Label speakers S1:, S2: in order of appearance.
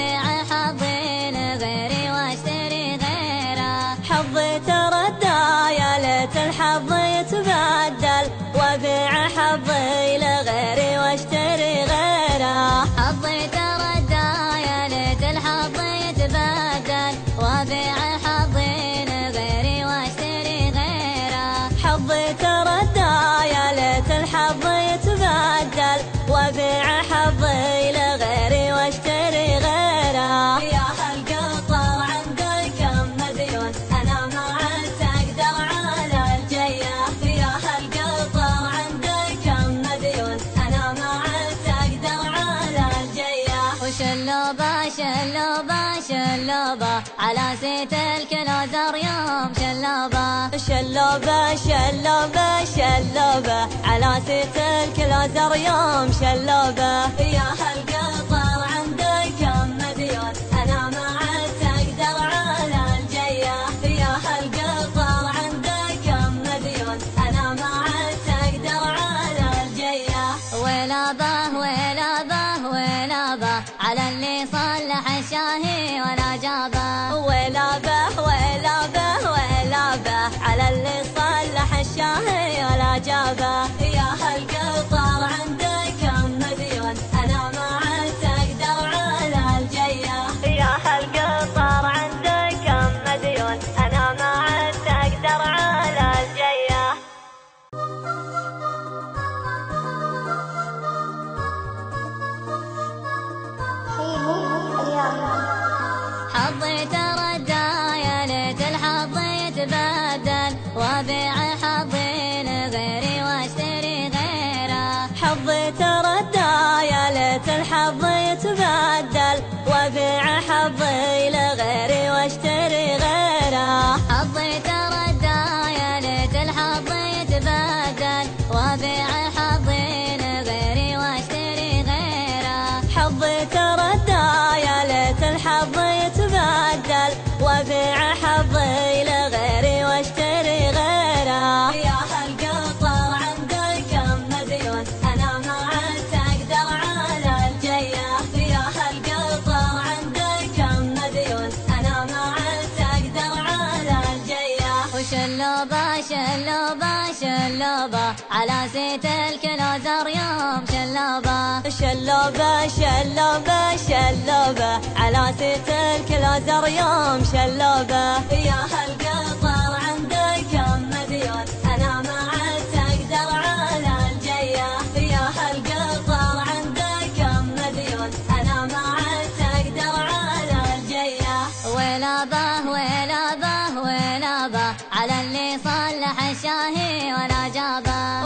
S1: وابيع حظي لغيري واشتري غيره. حظي تردى يا ليت الحظ يتبدل، وابيع حظي لغيري واشتري غيره. حظي تردى يا ليت الحظ يتبدل، وابيع حظي لغيري واشتري غيره. حظي تردى يا ليت الحظ يتبدل، وابيع حظي لغيري واشتري غيره. يا هالقطر عندك كم مديون انا ما عدت اقدر على الجيه. يا هالقطر عندك كم مديون انا ما عدت اقدر على الجيه. وشلوبه شلوبه شلوبه على زيت الكلوزر يوم شلوبه. شلوبه شلوبه شلوبه على زيت الكلوزر يوم شلوبه. يا هالقطر عندك كم مديون انا ما عدت اقدر على الجيه. يا هالقطر عندك كم مديون انا ما عدت اقدر على الجيه. ويلابه ويلابه ويلابه على اللي صلح الشاهي ولا جابه. ويلابه ويلابه ويلابه على اللي صلح الشاهي ولا جابه. يا هالقطر عندك كم مديون انا ما عدت اقدر على الجيه. يا هالقطر عندك كم مديون انا ما عدت اقدر على الجيه. حظي تردى يا ليت الحظ يتبدل، وابيع حظي لغيري واشتري غيره. حظي تردى يا ليت الحظ يتبدل، وابيع حظي لغيري واشتري غيره. حظي تردى يا ليت الحظ يتبدل، وابيع حظي لغيري واشتري غيره. حظي تردى يا ليت الحظ يتبدل، وابيع حظي لغيري واشتري غيره. يا هالقطر عندك كم مديون انا ما عدت اقدر على الجيه. يا هالقطر عندك كم مديون انا ما عدت اقدر على الجيه. وشلوبه شلوبه شلوبه على زيت الكلوزر يوم شلوبه. شلوبه شلوبه شلوبه على زيت الكلوزر يوم شلوبه. يا هالقطر عندك كم مديون انا ما عدت اقدر على الجيه. يا هالقطر عندك كم مديون انا ما عدت اقدر على الجيه. ويلابه ويلابه ويلابه على اللي صلح الشاهي ولا جابه.